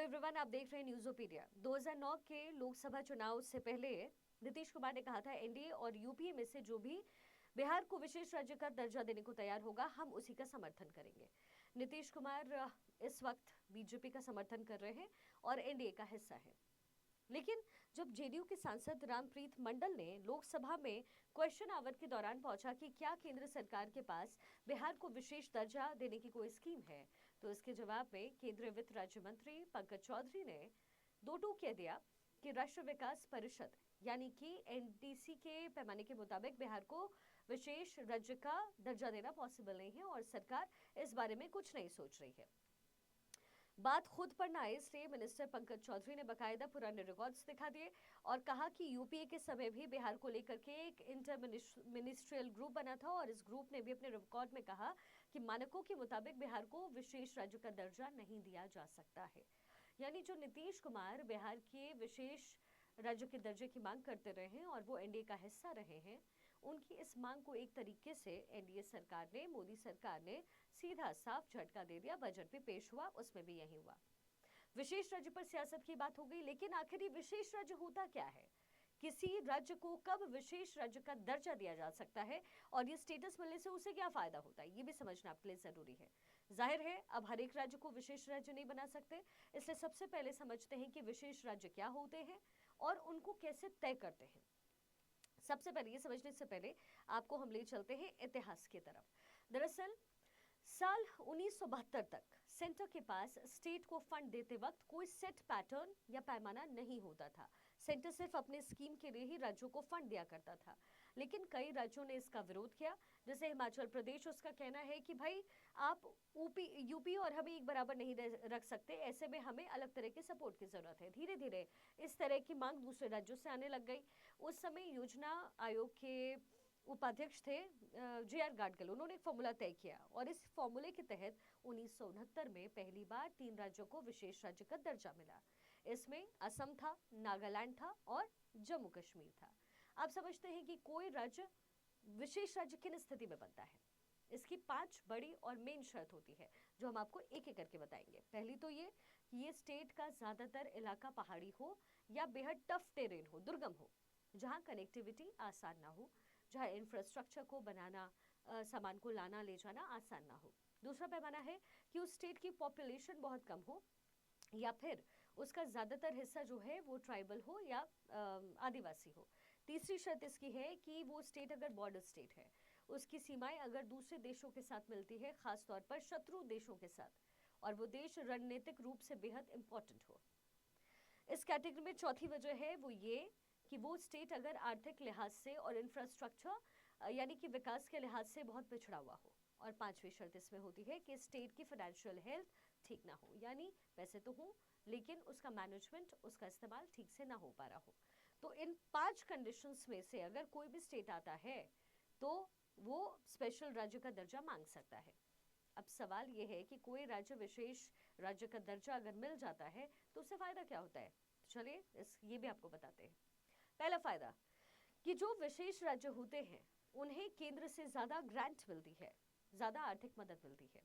Everyone, आप देख रहे हैं न्यूज़ोपीडिया। 2009 के लोकसभा चुनाव से पहले नीतीश कुमार ने कहा था एनडीए और यूपीए में से जो भी बिहार को विशेष राज्य का दर्जा देने को तैयार होगा, हम उसी का समर्थन करेंगे। नीतीश कुमार इस वक्त बीजेपी का समर्थन कर रहे हैं और एनडीए का हिस्सा है। लेकिन जब जेडीयू के सांसद रामप्रीत मंडल ने लोकसभा में क्वेश्चन आवर के दौरान पूछा कि क्या केंद्र सरकार के पास बिहार को विशेष दर्जा देने की कोई स्कीम है, तो इसके जवाब में केंद्रीय वित्त राज्य मंत्री पंकज चौधरी ने दो टूक कह दिया कि राष्ट्रीय विकास परिषद यानी कि एनडीसी के पैमाने के मुताबिक बिहार को विशेष राज्य का दर्जा देना पॉसिबल नहीं है और सरकार इस बारे में कुछ नहीं सोच रही है। बात खुद पर न आए इसलिए मिनिस्टर पंकज चौधरी ने बकायदा पुराने रिकॉर्ड्स दिखा दिए और कहा कि यूपीए के समय भी बिहार को लेकर के एक इंटर मिनिस्ट्रियल ग्रुप बना था और इस ग्रुप ने भी अपने रिकॉर्ड में कहा कि मानकों के मुताबिक बिहार को विशेष राज्य का दर्जा नहीं दिया जा सकता है। यानी जो नीतीश कुमार बिहार के विशेष राज्य के दर्जे की मांग करते रहे हैं और वो एनडीए का हिस्सा रहे हैं, उनकी इस मांग को एक तरीके से एनडीए सरकार ने, मोदी सरकार ने सीधा साफ झटका दे दिया। बजट भी पेश हुआ, उसमें भी यही हुआ। विशेष राज्य पर सियासत की बात हो गई, लेकिन आखिर ये विशेष राज्य होता क्या है? किसी राज्य को कब विशेष राज्य का दर्जा दिया जा सकता है और ये स्टेटस मिलने से उसे क्या फायदा होता है, ये भी समझना आपके लिए जरूरी है। जाहिर है अब हर एक राज्य को विशेष राज्य नहीं बना सकते, इसलिए सबसे पहले समझते हैं कि विशेष राज्य क्या होते हैं और उनको कैसे तय करते हैं। सबसे पहले ये समझने से पहले आपको हम ले चलते हैं इतिहास की तरफ। दरअसल साल 1972 तक सेंटर के पास स्टेट को फंड देते वक्त कोई सेट पैटर्न या पैमाना नहीं होता था। सेंटर सिर्फ अपने स्कीम के लिए ही राज्यों को फंड दिया करता था, लेकिन कई राज्यों ने इसका विरोध किया। जैसे हिमाचल प्रदेश, उसका कहना है कि भाई आप यूपी और हमें एक बराबर नहीं रख सकते, ऐसे में हमें अलग तरह के सपोर्ट की जरूरत है। धीरे धीरे इस तरह की मांग दूसरे राज्यों से आने लग गई। उस समय योजना आयोग के उपाध्यक्ष थे जे.आर. गाडगिल। उन्होंने एक फॉर्मूला तय किया और इस फॉर्मूले के तहत 1969 में पहली बार 3 राज्यों को विशेष राज्य का दर्जा मिला। इसमें असम था, नागालैंड था और जम्मू कश्मीर था। आप समझते हैं कि कोई राज्य विशेष राज्य किन स्थिति में बनता है। इसकी 5 बड़ी और मेन शर्त होती है जो हम आपको एक एक करके बताएंगे। पहली तो ये कि ये स्टेट का ज्यादातर इलाका पहाड़ी हो या बेहद टफ टेरेन हो, दुर्गम हो, जहां कनेक्टिविटी आसान ना हो, जहाँ इंफ्रास्ट्रक्चर को बनाना, सामान को लाना ले जाना आसान ना हो। दूसरा पैमाना है कि उस स्टेट की पॉपुलेशन बहुत कम हो या फिर उसका ज़्यादातर हिस्सा जो है वो ट्राइबल हो या आदिवासी हो। तीसरी शर्त इसकी है कि वो स्टेट अगर बॉर्डर स्टेट है, उसकी सीमाएं अगर दूसरे देशों के साथ मिलती है, खासतौर पर शत्रु देशों के साथ, और वो देश रणनीतिक रूप से बेहद इंपॉर्टेंट हो। इस कैटेगरी में चौथी वजह है वो ये कि वो स्टेट अगर आर्थिक लिहाज से और इंफ्रास्ट्रक्चर यानी कि विकास के लिहाज से बहुत पिछड़ा हुआ हो। और 5वीं शर्त इसमें होती है कि स्टेट की फाइनेंशियल हेल्थ ठीक ना हो, यानी पैसे तो हो लेकिन उसका मैनेजमेंट, उसका इस्तेमाल ठीक से ना हो पा रहा हो। तो इन 5 कंडीशंस में से अगर कोई भी स्टेट आता है तो वो स्पेशल राज्य का दर्जा मांग सकता है। अब सवाल ये है कि कोई राज्य विशेष राज्य का दर्जा अगर मिल जाता है तो उससे फायदा क्या होता है। तो चलिए ये भी आपको बताते हैं। पहला फायदा कि जो विशेष राज्य होते हैं उन्हें केंद्र से ज्यादा ग्रांट मिलती है, ज्यादा आर्थिक मदद मिलती है।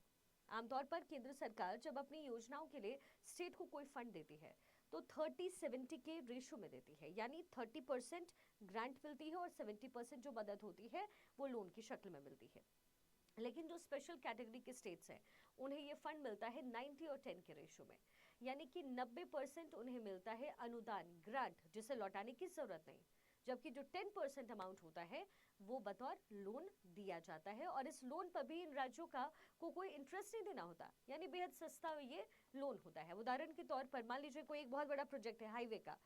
आमतौर पर केंद्र सरकार जब अपनी योजनाओं के लिए स्टेट को कोई फंड देती है तो 30-70 के रेशो में देती है, यानी 30% ग्रांट मिलती है और 70% जो मदद होती है वो लोन की शक्ल में मिलती है। लेकिन जो स्पेशल कैटेगरी के स्टेट्स हैं उन्हें ये फंड मिलता है 90 और 10 के रेशो में, यानी कि 90% उन्हें मिलता है अनुदान, ग्रांट, जिसे लौटाने की जरूरत नहीं, जबकि जो 10% अमाउंट होता है वो बतौर लोन दिया जाता है। और इस लोन पर भी इन राज्यों को कोई इंटरेस्ट नहीं देना होता, यानी बेहद सस्ता ये लोन होता है। उदाहरण के तौर पर मान लीजिए कोई एक बहुत बड़ा प्रोजेक्ट है हाईवे का,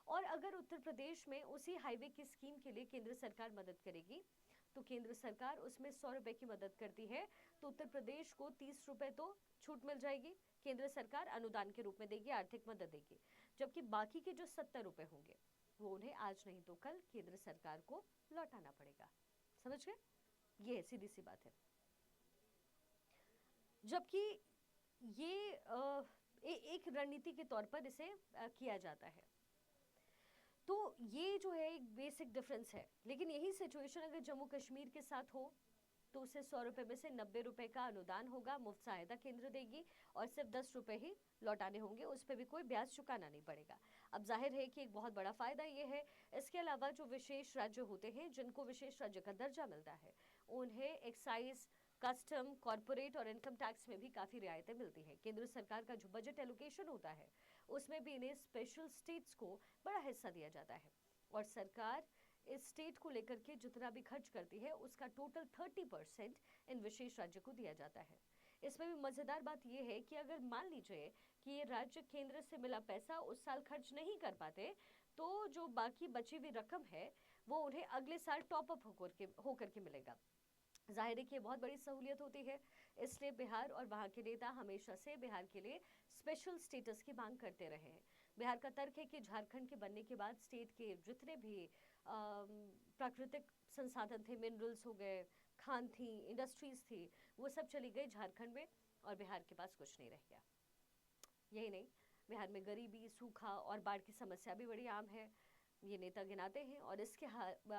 और अगर उत्तर प्रदेश में उसी हाईवे की स्कीम के लिए केंद्र सरकार मदद करेगी तो केंद्र सरकार उसमें 100 रुपए की मदद करती है, तो उत्तर प्रदेश को 30 रुपए तो छूट मिल जाएगी, केंद्र सरकार अनुदान के रूप में देगी, आर्थिक मदद देगी, जबकि बाकी के जो 70 रुपए होंगे वो उन्हें आज नहीं तो कल केंद्र सरकार को लौटाना पड़ेगा। समझ गए? ये सीधी सी बात है। जबकि ये एक रणनीति के तौर पर इसे किया जाता है। तो ये जो है एक बेसिक डिफरेंस है। लेकिन यही सिचुएशन अगर जम्मू कश्मीर के साथ हो तो उसे 100 रुपए में से 90 रुपए का अनुदान होगा, मुफ्त सहायता केंद्र देगी और सिर्फ 10 रुपए ही लौटाने होंगे, उस पर भी कोई ब्याज चुकाना नहीं पड़ेगा। अब जाहिर है कि एक बहुत बड़ा फायदा ये है। इसके अलावा जो विशेष राज्य होते हैं, जिनको विशेष राज्य का दर्जा मिलता है, उन्हें एक्साइज, कस्टम, कॉर्पोरेट और इनकम टैक्स में भी काफी रियायतें मिलती हैं। केंद्र सरकार का जो बजट एलोकेशन होता है, उसमें भी इन्हें स्पेशल स्टेट्स को बड़ा हिस्सा दिया जाता है और सरकार इस स्टेट को लेकर के जितना भी खर्च करती है, उसका टोटल 30% इन विशेष राज्य को दिया जाता है। इसमें भी मजेदार बात यह है कि अगर मान लीजिए कि ये राज्य केंद्र से मिला पैसा उस साल खर्च नहीं कर पाते, तो जो बाकी बची हुई रकम है वो उन्हें अगले साल टॉप अप होकर के मिलेगा। जाहिर है कि बहुत बड़ी सहूलियत होती है, इसलिए बिहार और वहाँ के नेता हमेशा से बिहार के लिए स्पेशल स्टेटस की मांग करते रहे हैं। बिहार का तर्क है कि झारखंड के बनने के बाद स्टेट के जितने भी प्राकृतिक संसाधन थे, मिनरल्स हो गए, खान थी, इंडस्ट्रीज थी, वो सब चली गई झारखंड में और बिहार के पास कुछ नहीं रह गया। यही नहीं, बिहार में गरीबी, सूखा और बाढ़ की समस्या भी बड़ी आम है, ये नेता गिनाते हैं और इसके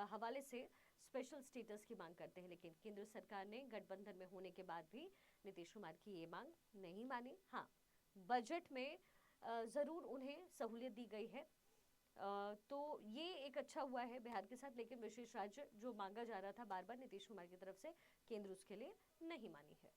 हवाले से स्पेशल स्टेटस की मांग करते हैं। लेकिन केंद्र सरकार ने गठबंधन में होने के बाद भी नीतीश कुमार की ये मांग नहीं मानी। हाँ, बजट में ज़रूर उन्हें सहूलियत दी गई है, तो ये एक अच्छा हुआ है बिहार के साथ। लेकिन विशेष राज्य जो मांगा जा रहा था बार बार नीतीश कुमार की तरफ से, केंद्र उसके लिए नहीं मानी है।